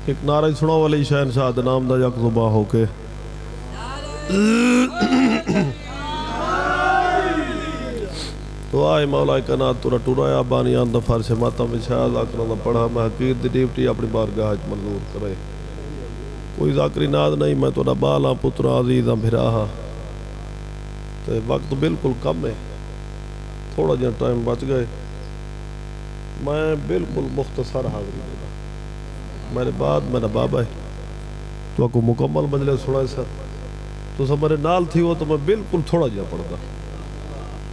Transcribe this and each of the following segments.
ایک نعرہ سنو والی شہنشاہ دے نام دا یک زباں ہو کے تو آئے مولا کائنات تورا ٹورایا بانیان دا فرش ماتم وچھایا ذاکرہ دا پڑھا میں حقیر دی ڈیوٹی اپنی بارگاہ وچ منظور کرے کوئی ذاکری ناد نہیں میں تورا بالا پترا عزیزاں بھراہا تو وقت بالکل کم ہے تھوڑا جہاں ٹائم بچ گئے میں بالکل مختصر حاضری دینا میرے بعد میرا بابا ہے تو آپ کو مکمل مجلس سنائے سر تو سب میرے نال تھی وہ تو میں بالکل تھوڑا جہاں پڑھتا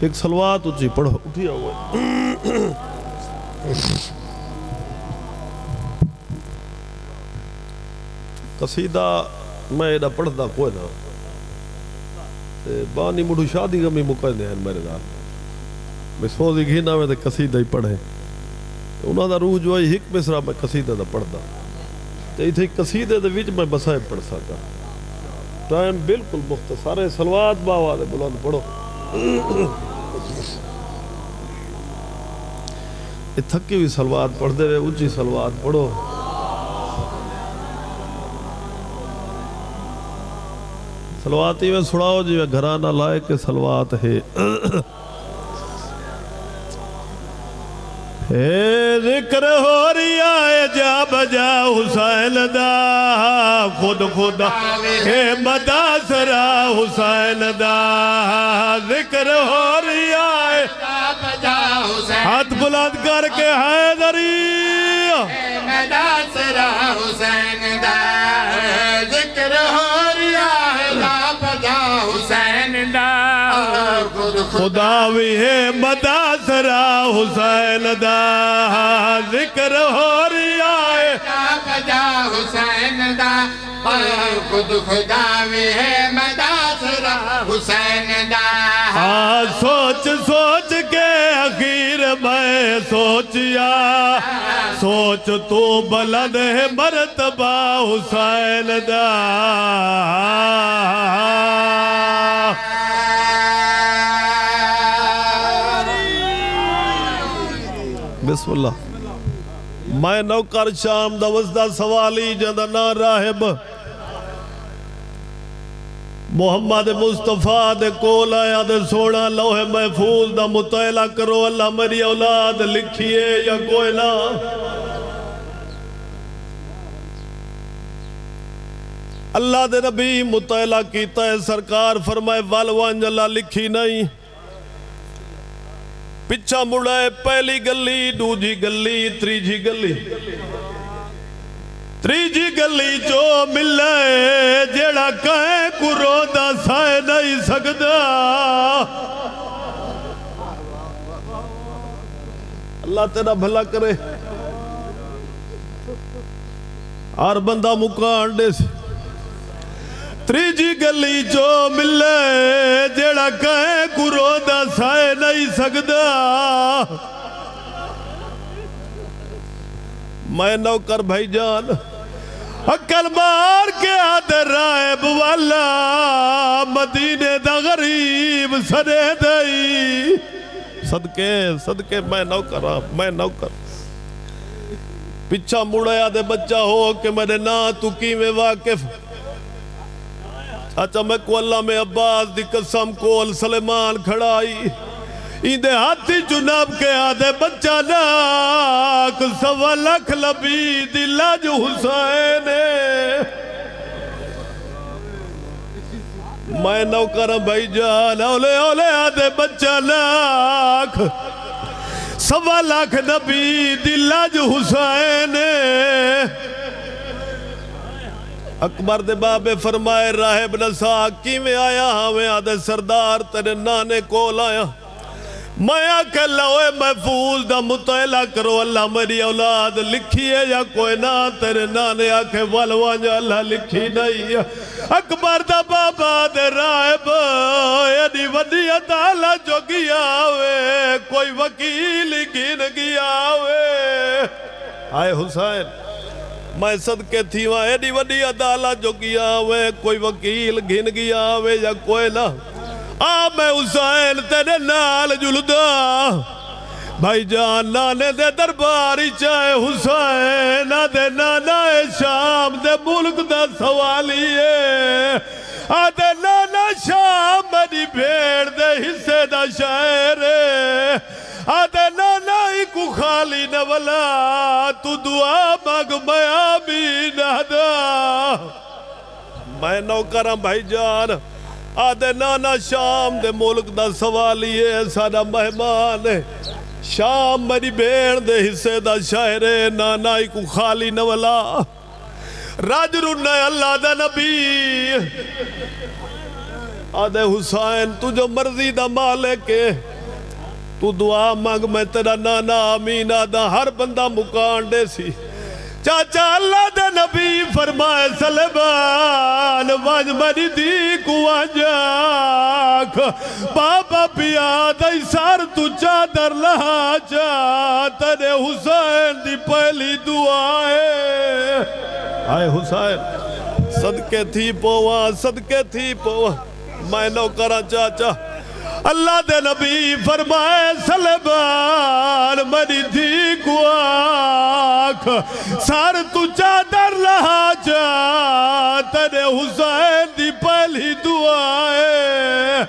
ایک سلوات اچھی پڑھو اٹھیا ہوا ہے قصیدہ میں ایڈا پڑھتا کوئی نہ بانی مڑو شادی گمی مکہ دے ہیں میرے نال میں سوزی گھینا میں قصیدہ ہی پڑھے انہوں دا روح جو ہے ایک مصرہ میں قصیدہ دا پڑھتا تو ایتھے قصیدے دے وچ میں بسائے پڑھ سکتا ٹائم بالکل مختصر ہے سلوات باوا دے بلند پڑھو یہ تھکی ہوئی سلوات پڑھ دے اونچی سلوات پڑھو سلواتی میں سڑاؤ جی میں گھرانہ لائے کے سلوات ہے ذکر ہو ریا ہے جا بجا حسین دا خود خدا ہے مداسرہ حسین دا ذکر ہو ریا ہے جا بجا حسین ہاتھ بلند کر کے حیدری مداسرہ حسین دا ذکر ہو ریا ہے جا بجا حسین دا خدا بھی ہے مداسرہ حسین دا ذکر ہو ریا ہے جا بجا حسین دا خود خدا بھی ہے مداسرہ حسین دا سوچ سوچ کے اخیر میں سوچیا سوچ تو بلند ہے مرتبہ حسین دا بسم اللہ میں نوکر شام دا وزدہ سوالی جندہ نا راہب محمد مصطفیٰ دے کول آیا دے سونا لوح محفوظ دا مطالعہ کرو اللہ میری اولاد لکھیے یا کوئی نہ اللہ دے نبی مطالعہ کیتا ہے سرکار فرمائے والوان اللہ لکھی نہیں پچھا مڑائے پہلی گلی دوجی گلی تریجی گلی تریجی گلی جو ملے جیڑا کہیں کو رودا سائے نہیں سکتا اللہ تیرا بھلا کرے اور بندہ مکان دے سے تریجی گلی جو ملے جیڑا کہیں کو رودا سائے نہیں سکتا میں نوکر بھائی جان عقل مار کے آدھے رائب والا مدینے دا غریب سنے دائی صدقے میں نوکر پچھا مڑے آدھے بچہ ہو کہ میرے نا تو کی میں واقف چاچا میں کو اللہ میں عباس دی قسم کول سلیمان کھڑائی ایندے ہاتھی جناب کے آدھے بچہ ناک سوا لکھ لبی دلہ جو حسین میں نوکر بھائی جان اولے آدھے بچہ ناک سوا لکھ نبی دلہ جو حسین اکبر دے بابے فرمائے راہب نسا کی میں آیا ہمیں آدھے سردار تیرے نانے کول آیا میں آکھے لوے محفوظ دا مطالعہ کرو اللہ میری اولاد لکھیے یا کوئی نہ تیرے نانے آکھے والوانجا اللہ لکھی نہیں اکبر دا بابا دے راہب یعنی ودی عدالہ جو گیا ہوئے کوئی وکیل گین گیا ہوئے آئے حسین میں صدقے تھی وہاں ایڈی وڈی عدالت جو گیا ہوئے کوئی وکیل گھن گیا ہوئے یا کوئی نہ میں حسین تیرے نال جلدا بھائی جان نانے دے درباری چاہے حسین آدھے نانا شام دے ملک دا سوالی ہے آدھے نانا شام میری بھیڑ دے حصے دا شاعر ہے آدھے نانا ہی کو خالی نولا تو دعا مانگ میں آمین آدھا میں نوکرم بھائی جان آدھے نانا شام دے ملک دا سوالی ہے سانا مہمان ہے شام میری بھیڑ دے حصے دا شاعر ہے نانا ہی کو خالی نولا راج رنے اللہ دا نبی آدھے حسین تو جو مرضی دا مالک ہے تو دعا مانگ میں تیرا نانا آمین آدھا ہر بندہ مکان دے سی چاچا اللہ دے نبی فرمائے سلمان واج میری دی کو آجاک بابا پیاد ایسار تو چادر لہا جا تیرے حسین دی پہلی دعا ہے آئے حسین صدقے تھی پوہ میں نوکرہ چاچا اللہ دے نبی فرمائے سلمان میری دھی کو آنکھ سار تو چادر لہا جا تیرے حسین دی پہلی دعا ہے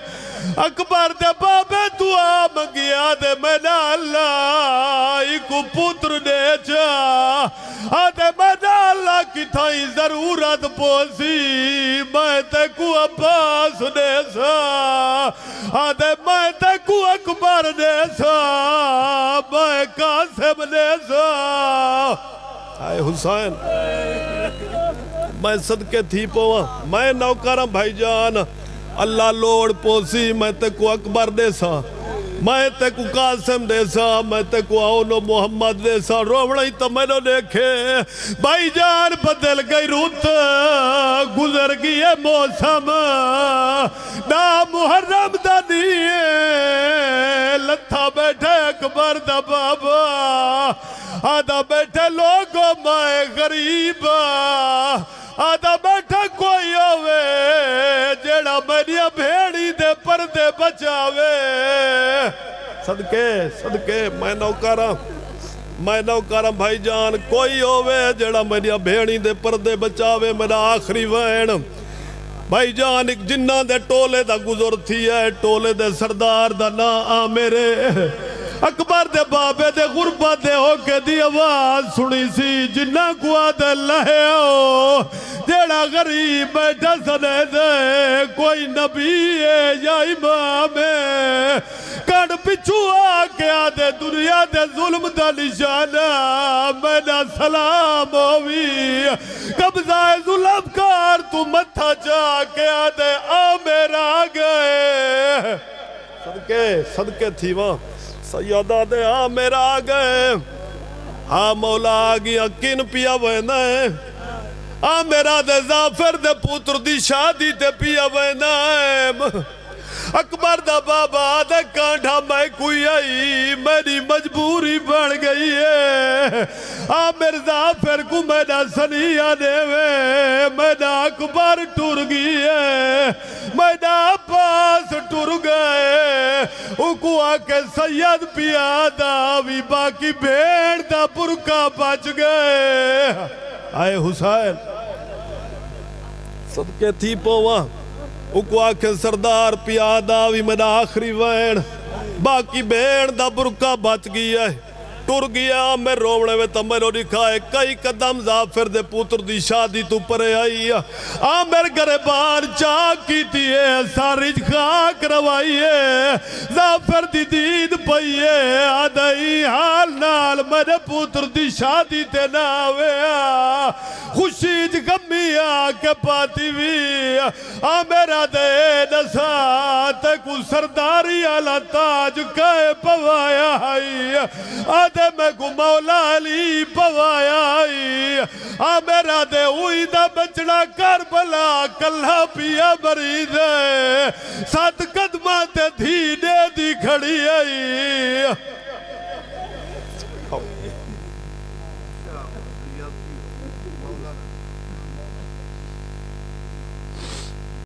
اکبر دے بابے دعا منگیا دے مینا اللہ ایک پتر دے جا آدھے مینا اللہ کی تھائی ضرورت پوسی میں تے کو عباس دے سا آدھے میں تے کو اکبر دے سا میں قاسم دے سا آئے حسین میں صدقے تھی پوا میں نوکرم بھائی جان اللہ لوڑ پوسی میں تے کو اکبر دے سا میں تے کو قاسم دے سا میں تے کو آؤنو محمد دے سا روڑی تو میں نے دیکھے بھائی جان بدل گئی روت گزر گئی موسم نا محرم دا نیے لتھا بیٹھے اکبر دا بابا آدھا بیٹھے لوگوں میں غریب آدھا بیٹھا کوئی ہوئے جیڑا میری بھیڑی دے پردے بچاوے صدقے میں نوکرم بھائی جان کوئی ہوئے جیڑا میری بھیڑی دے پردے بچاوے میرا آخری وین بھائی جان ایک جنہ دے ٹولے دا گزر تھی ہے ٹولے دے سردار دا نا آمیرے اکبر دے بابے دے غربت دے ہو کے دی آواز سنی سی جنہ کو آدھے لہے ہو جیڑا غریب بیٹھا سنے دے کوئی نبی ہے یا امام ہے کڑ پچھو آکے آدھے دنیا دے ظلم دا نشانہ مینا سلام ہوئی قبضہ ظلم کار تو متھا جا کے آدھے آمیر آگئے صدقے تھی وہاں سیدہ دے آمیر آگئے مولا آگیا کن پیا وینا ہے آمیرہ دے زافر دے پوتر دی شادی تے پیا وینا ہے اکبر دا بابا دے کانڈھا میں کوئی آئی میری مجبوری بڑھ گئی ہے آمیر زافر کو مینا سنی آنے وے مینا اکبر ٹر گئی ہے مینا پاس ٹر گئے اکو آکے سید پیادا بھی باقی بھیڑ دا برکا بچ گئے آئے حسین صدقے تھی پوہ اکو آکے سردار پیادا بھی میرا آخری وین باقی بھیڑ دا برکا بچ گیا ہے ٹر گیا میں روڑے میں تمہیں دکھائے کئی قدم زافر دے پوتر دی شادی تو پرے آئی آمیر گریبان چاک کی تھی ہے ساری خاک روائی ہے زافر دی دید پئی ہے آدھائی حال نال میرے پوتر دی شادی تے ناوے خوشی جگمی آکے پاتی بھی آمیرہ دے نسات کو سرداری علا تاج کہے پوایا آئی آدھے میں کو مولا علی پوایا آئی آمیرہ دے ہوئی دا بچڑا کربلا کلہ پیا مرید ہے سات قدمہ تے دھینے دی کھڑی آئی